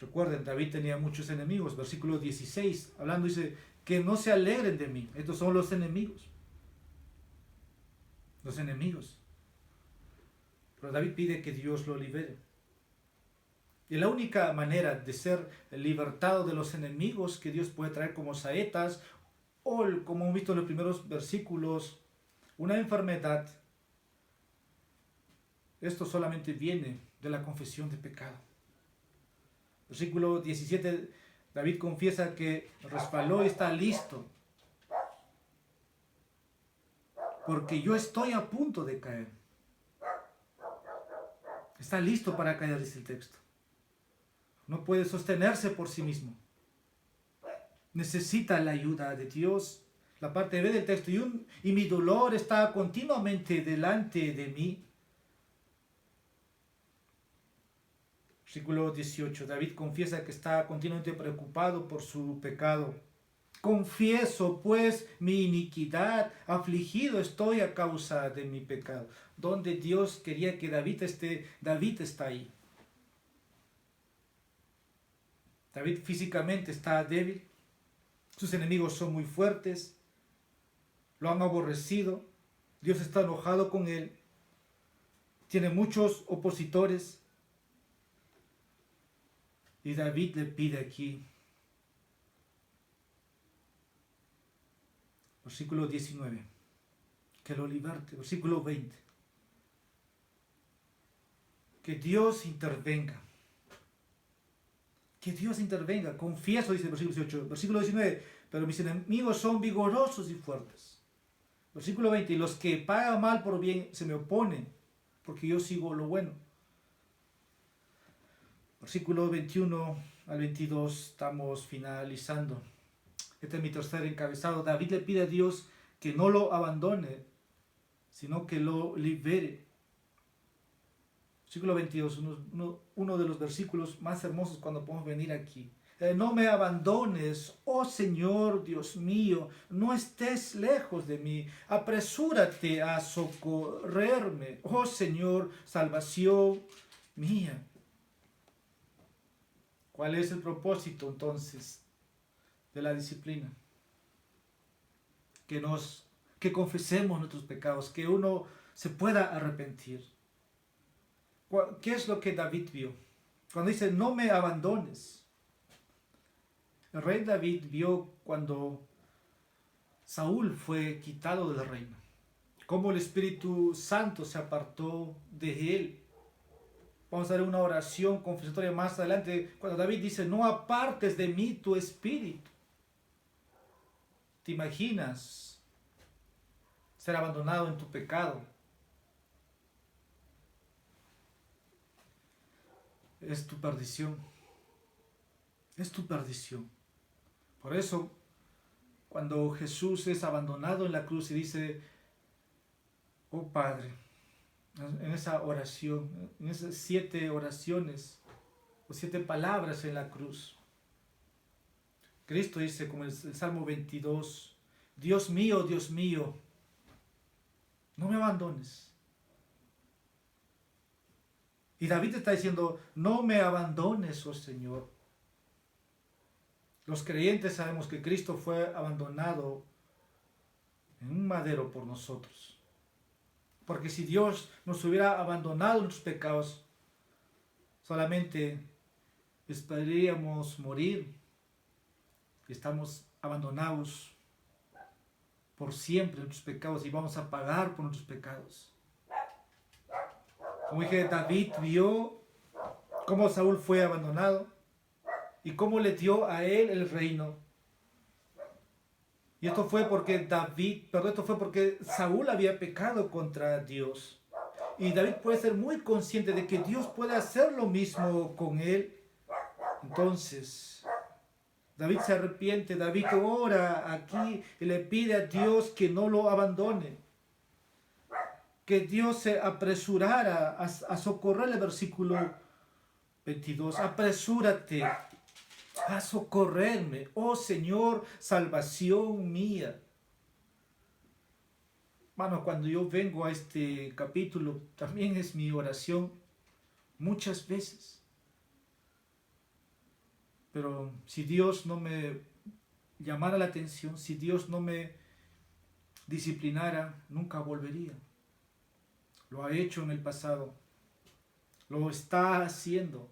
Recuerden, David tenía muchos enemigos. Versículo 16, hablando, dice, que no se alegren de mí. Estos son los enemigos. Los enemigos. Pero David pide que Dios lo libere. Y la única manera de ser libertado de los enemigos que Dios puede traer como saetas, o como hemos visto en los primeros versículos, una enfermedad, esto solamente viene de la confesión de pecado. Versículo 17, David confiesa que resbaló y está listo, porque yo estoy a punto de caer. Está listo para caer, dice el texto. No puede sostenerse por sí mismo. Necesita la ayuda de Dios. La parte B del texto, y mi dolor está continuamente delante de mí. Versículo 18, David confiesa que está continuamente preocupado por su pecado. Confieso pues mi iniquidad, afligido estoy a causa de mi pecado. Donde Dios quería que David esté, David está ahí. David físicamente está débil, sus enemigos son muy fuertes, lo han aborrecido, Dios está enojado con él, tiene muchos opositores. Y David le pide aquí, versículo 19, que lo liberte. Versículo 20, que Dios intervenga. Que Dios intervenga. Confieso, dice el versículo 18. Versículo 19, pero mis enemigos son vigorosos y fuertes. Versículo 20, y los que pagan mal por bien se me oponen, porque yo sigo lo bueno. Versículo 21 al 22, estamos finalizando. Este es mi tercer encabezado. David le pide a Dios que no lo abandone, sino que lo libere. Versículo 22, uno de los versículos más hermosos cuando podemos venir aquí. No me abandones, oh Señor Dios mío, no estés lejos de mí. Apresúrate a socorrerme, oh Señor, salvación mía. ¿Cuál es el propósito entonces de la disciplina? Que confesemos nuestros pecados, que uno se pueda arrepentir. ¿Qué es lo que David vio? Cuando dice, no me abandones. El rey David vio cuando Saúl fue quitado del reino, cómo el Espíritu Santo se apartó de él. Vamos a ver una oración confesatoria más adelante, cuando David dice, no apartes de mí tu espíritu. ¿Te imaginas ser abandonado en tu pecado? Es tu perdición. Es tu perdición. Por eso, cuando Jesús es abandonado en la cruz y dice, oh Padre, en esa oración, en esas 7 oraciones, o 7 palabras en la cruz, Cristo dice, como el Salmo 22, Dios mío, no me abandones. Y David está diciendo, no me abandones, oh Señor. Los creyentes sabemos que Cristo fue abandonado en un madero por nosotros. Porque si Dios nos hubiera abandonado en nuestros pecados, solamente esperaríamos morir. Estamos abandonados por siempre en nuestros pecados y vamos a pagar por nuestros pecados. Como dije, David vio cómo Saúl fue abandonado y cómo le dio a él el reino. Y esto fue porque Saúl había pecado contra Dios. Y David puede ser muy consciente de que Dios puede hacer lo mismo con él. Entonces, David se arrepiente, David ora aquí y le pide a Dios que no lo abandone. Que Dios se apresurara a socorrerle, versículo 22. Apresúrate a socorrerme, oh Señor, salvación mía. Bueno, cuando yo vengo a este capítulo, también es mi oración muchas veces. Pero si Dios no me llamara la atención, si Dios no me disciplinara, nunca volvería. Lo ha hecho en el pasado lo está haciendo.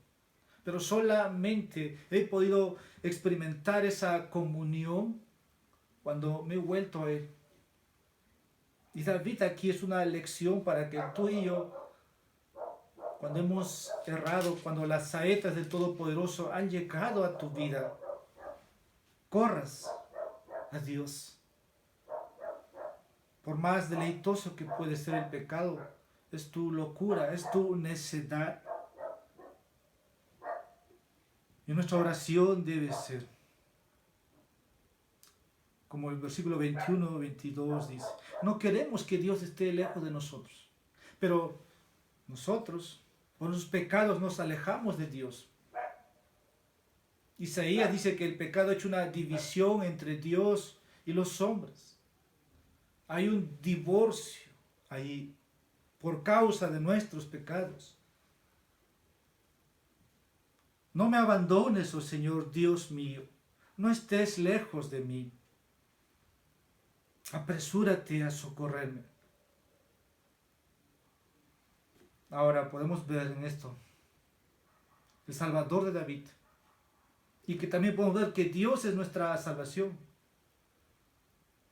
Pero solamente he podido experimentar esa comunión cuando me he vuelto a Él. Y David aquí es una lección para que tú y yo, cuando hemos errado, cuando las saetas del Todopoderoso han llegado a tu vida, corras a Dios. Por más deleitoso que puede ser el pecado, es tu locura, es tu necedad. Y nuestra oración debe ser, como el versículo 21, 22 dice, no queremos que Dios esté lejos de nosotros, pero nosotros, por los pecados, nos alejamos de Dios. Isaías dice que el pecado ha hecho una división entre Dios y los hombres. Hay un divorcio ahí por causa de nuestros pecados. No me abandones, oh Señor Dios mío, no estés lejos de mí. Apresúrate a socorrerme. Ahora podemos ver en esto el Salvador de David, y que también podemos ver que Dios es nuestra salvación.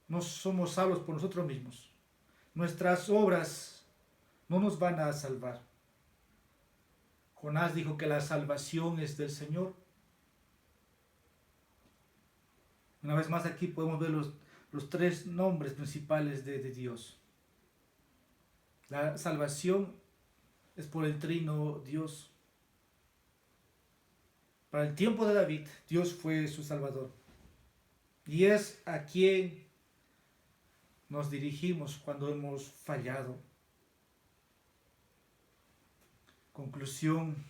No somos salvos por nosotros mismos. Nuestras obras no nos van a salvar. Jonás dijo que la salvación es del Señor. Una vez más aquí podemos ver los tres nombres principales de Dios. La salvación es por el trino Dios. Para el tiempo de David, Dios fue su Salvador. Y es a quien nos dirigimos cuando hemos fallado. Conclusión,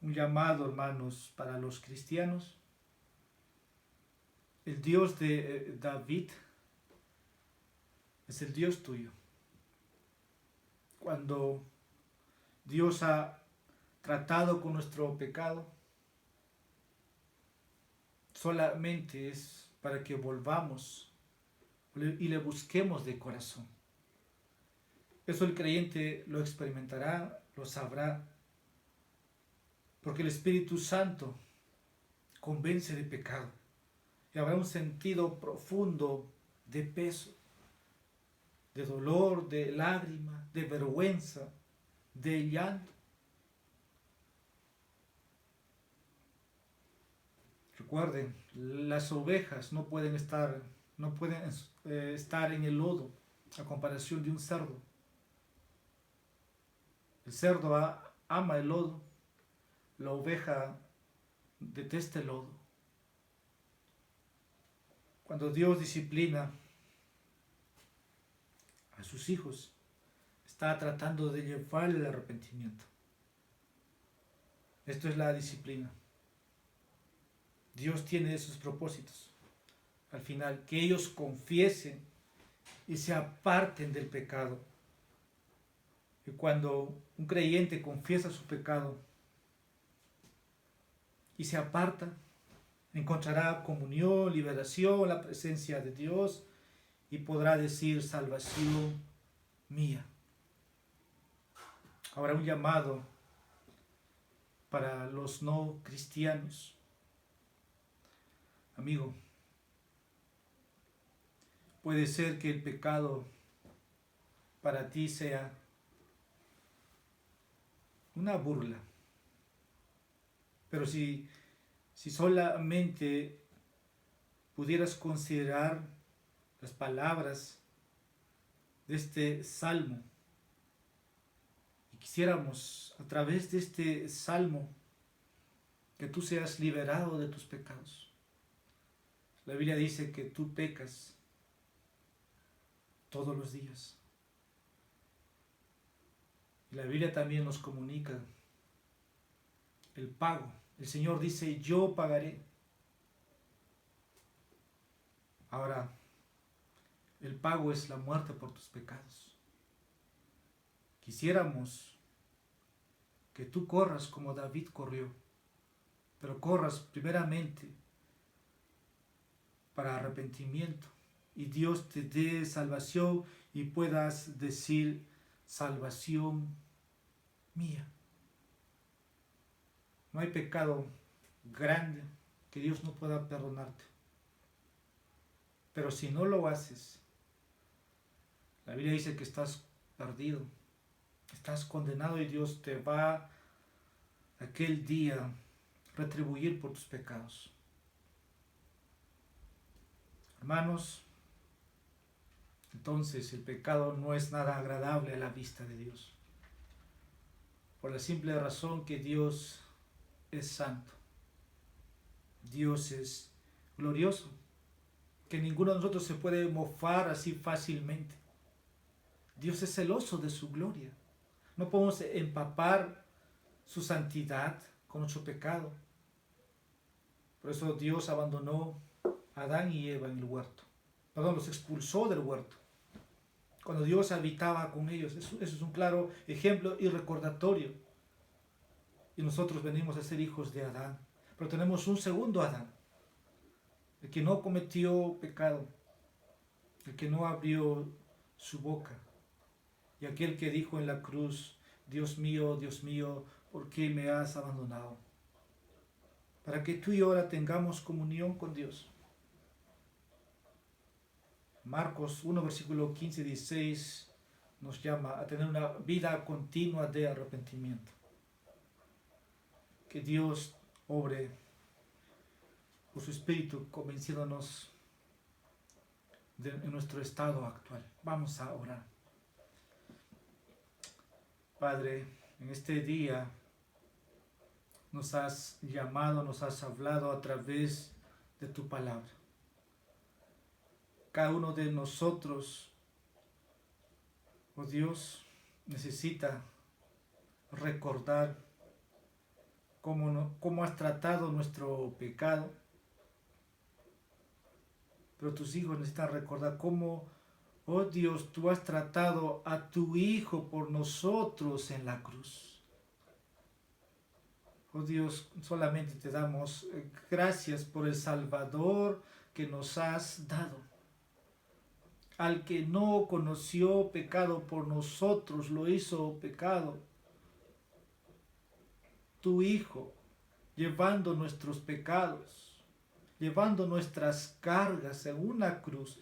un llamado, hermanos, para los cristianos. El Dios de David es el Dios tuyo. Cuando Dios ha tratado con nuestro pecado, solamente es para que volvamos y le busquemos de corazón. Eso el creyente lo experimentará, lo sabrá, porque el Espíritu Santo convence de pecado. Y habrá un sentido profundo de peso, de dolor, de lágrima, de vergüenza, de llanto. Recuerden, las ovejas no pueden estar en el lodo a comparación de un cerdo. El cerdo ama el lodo, la oveja detesta el lodo. Cuando Dios disciplina a sus hijos, está tratando de llevar el arrepentimiento. Esto es la disciplina. Dios tiene esos propósitos. Al final, que ellos confiesen y se aparten del pecado. Y cuando un creyente confiesa su pecado y se aparta, encontrará comunión, liberación, la presencia de Dios, y podrá decir: salvación mía. Ahora un llamado para los no cristianos. Amigo, puede ser que el pecado para ti sea una burla, pero si solamente pudieras considerar las palabras de este salmo, y quisiéramos a través de este salmo que tú seas liberado de tus pecados. La Biblia dice que tú pecas todos los días. Y la Biblia también nos comunica el pago. El Señor dice: yo pagaré. Ahora, el pago es la muerte por tus pecados. Quisiéramos que tú corras como David corrió, pero corras primeramente para arrepentimiento, y Dios te dé salvación y puedas decir: salvación mía. No hay pecado grande que Dios no pueda perdonarte. Pero si no lo haces, la Biblia dice que estás perdido, estás condenado y Dios te va aquel día retribuir por tus pecados. Hermanos, entonces el pecado no es nada agradable a la vista de Dios, por la simple razón que Dios es santo, Dios es glorioso, que ninguno de nosotros se puede mofar así fácilmente. Dios es celoso de su gloria. No podemos empapar su santidad con nuestro pecado. Por eso Dios abandonó a Adán y Eva en el huerto. Perdón, los expulsó del huerto. Cuando Dios habitaba con ellos. Eso es un claro ejemplo y recordatorio. Y nosotros venimos a ser hijos de Adán. Pero tenemos un segundo Adán. El que no cometió pecado. El que no abrió su boca. Y aquel que dijo en la cruz, Dios mío, ¿por qué me has abandonado? Para que tú y yo ahora tengamos comunión con Dios. Marcos 1, versículo 15 y 16 nos llama a tener una vida continua de arrepentimiento. Que Dios obre por su Espíritu convenciéndonos en nuestro estado actual. Vamos a orar. Padre, en este día nos has llamado, nos has hablado a través de tu palabra. Cada uno de nosotros, oh Dios, necesita recordar cómo has tratado nuestro pecado. Pero tus hijos necesitan recordar cómo, oh Dios, tú has tratado a tu Hijo por nosotros en la cruz. Oh Dios, solamente te damos gracias por el Salvador que nos has dado. Al que no conoció pecado por nosotros, lo hizo pecado. Tu Hijo, llevando nuestros pecados, llevando nuestras cargas en una cruz,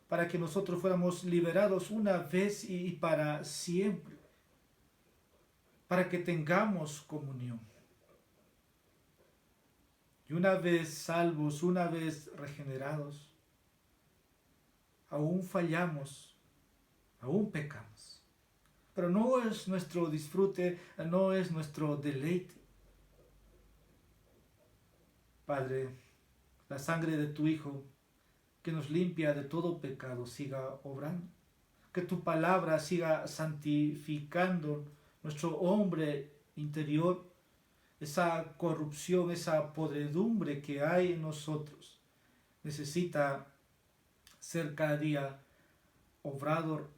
para que nosotros fuéramos liberados una vez y para siempre, para que tengamos comunión. Y una vez salvos, una vez regenerados, aún fallamos, aún pecamos. Pero no es nuestro disfrute, no es nuestro deleite. Padre, la sangre de tu Hijo, que nos limpia de todo pecado, siga obrando. Que tu palabra siga santificando nuestro hombre interior, esa corrupción, esa podredumbre que hay en nosotros. Necesita ser cada día obrado,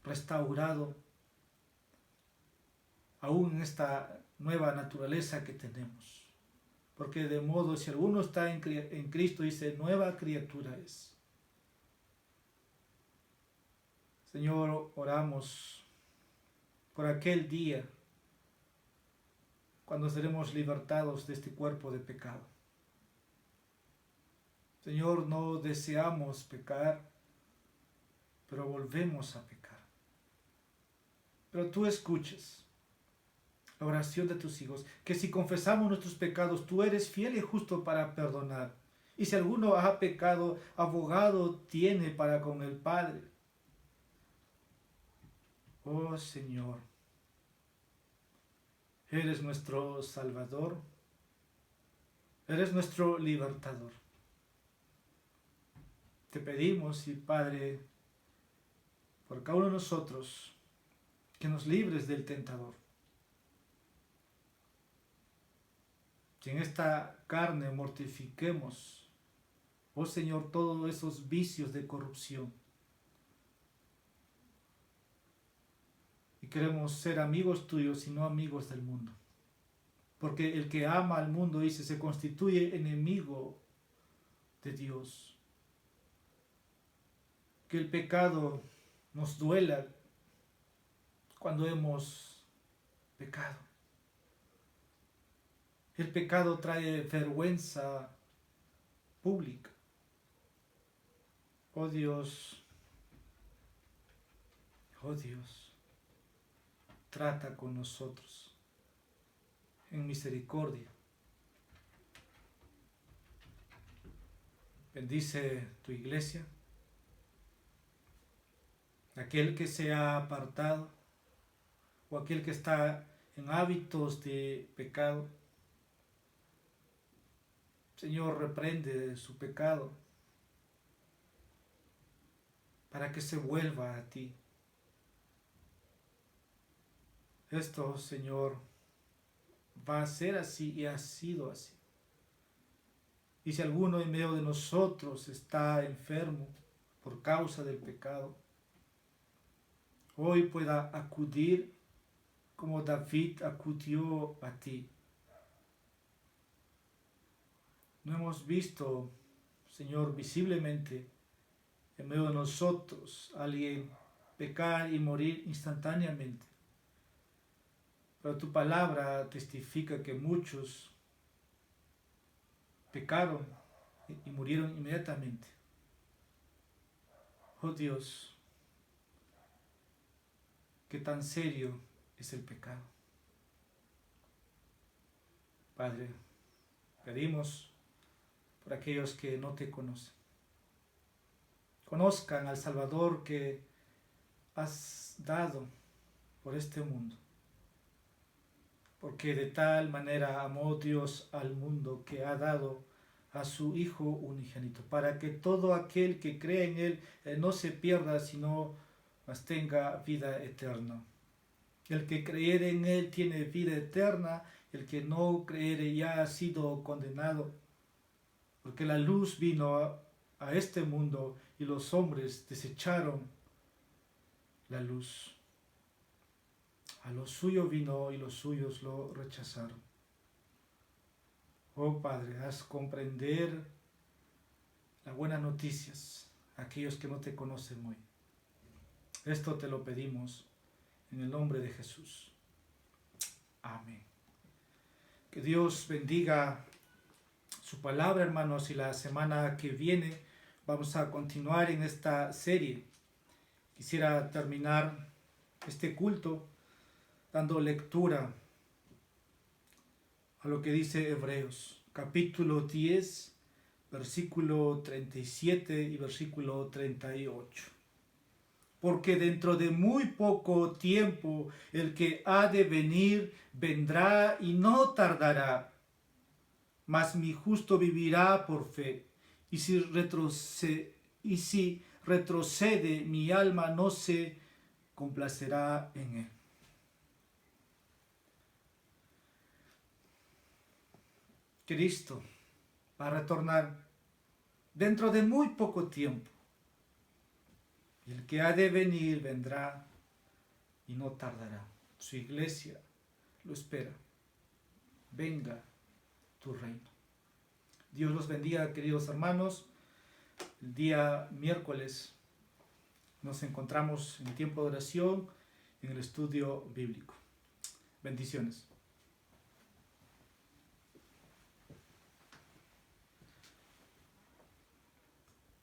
restaurado, aún en esta nueva naturaleza que tenemos. Porque de modo, si alguno está en Cristo, dice, nueva criatura es. Señor, oramos por aquel día cuando seremos libertados de este cuerpo de pecado. Señor, no deseamos pecar, pero volvemos a pecar. Pero tú escuchas la oración de tus hijos, que si confesamos nuestros pecados, tú eres fiel y justo para perdonar. Y si alguno ha pecado, abogado tiene para con el Padre. Oh Señor, eres nuestro Salvador, eres nuestro libertador. Te pedimos, y Padre, por cada uno de nosotros, que nos libres del tentador. Que en esta carne mortifiquemos, oh Señor, todos esos vicios de corrupción. Y queremos ser amigos tuyos y no amigos del mundo. Porque el que ama al mundo, dice, se constituye enemigo de Dios. Que el pecado nos duela cuando hemos pecado. El pecado trae vergüenza pública. Oh Dios, trata con nosotros en misericordia. Bendice tu iglesia. Aquel que se ha apartado o aquel que está en hábitos de pecado, Señor, reprende su pecado para que se vuelva a ti. Esto, Señor, va a ser así y ha sido así. Y si alguno en medio de nosotros está enfermo por causa del pecado, hoy pueda acudir como David acudió a ti. No hemos visto, Señor, visiblemente en medio de nosotros alguien pecar y morir instantáneamente. Pero tu palabra testifica que muchos pecaron y murieron inmediatamente. Oh Dios, qué tan serio es el pecado. Padre, pedimos por aquellos que no te conocen. Conozcan al Salvador que has dado por este mundo. Porque de tal manera amó Dios al mundo que ha dado a su Hijo unigénito, para que todo aquel que cree en Él no se pierda, sino mas tenga vida eterna. El que creyere en Él tiene vida eterna, el que no creyere ya ha sido condenado, porque la luz vino a este mundo y los hombres desecharon la luz. A lo suyo vino y los suyos lo rechazaron. Oh Padre, haz comprender las buenas noticias a aquellos que no te conocen hoy. Esto te lo pedimos en el nombre de Jesús. Amén. Que Dios bendiga su palabra, hermanos, y la semana que viene vamos a continuar en esta serie. Quisiera terminar este culto dando lectura a lo que dice Hebreos, capítulo 10, versículo 37 y versículo 38. Porque dentro de muy poco tiempo el que ha de venir vendrá y no tardará, mas mi justo vivirá por fe, y si retrocede mi alma no se complacerá en él. Cristo va a retornar dentro de muy poco tiempo. Y el que ha de venir vendrá y no tardará. Su iglesia lo espera. Venga tu reino. Dios los bendiga, queridos hermanos. El día miércoles nos encontramos en tiempo de oración en el estudio bíblico. Bendiciones.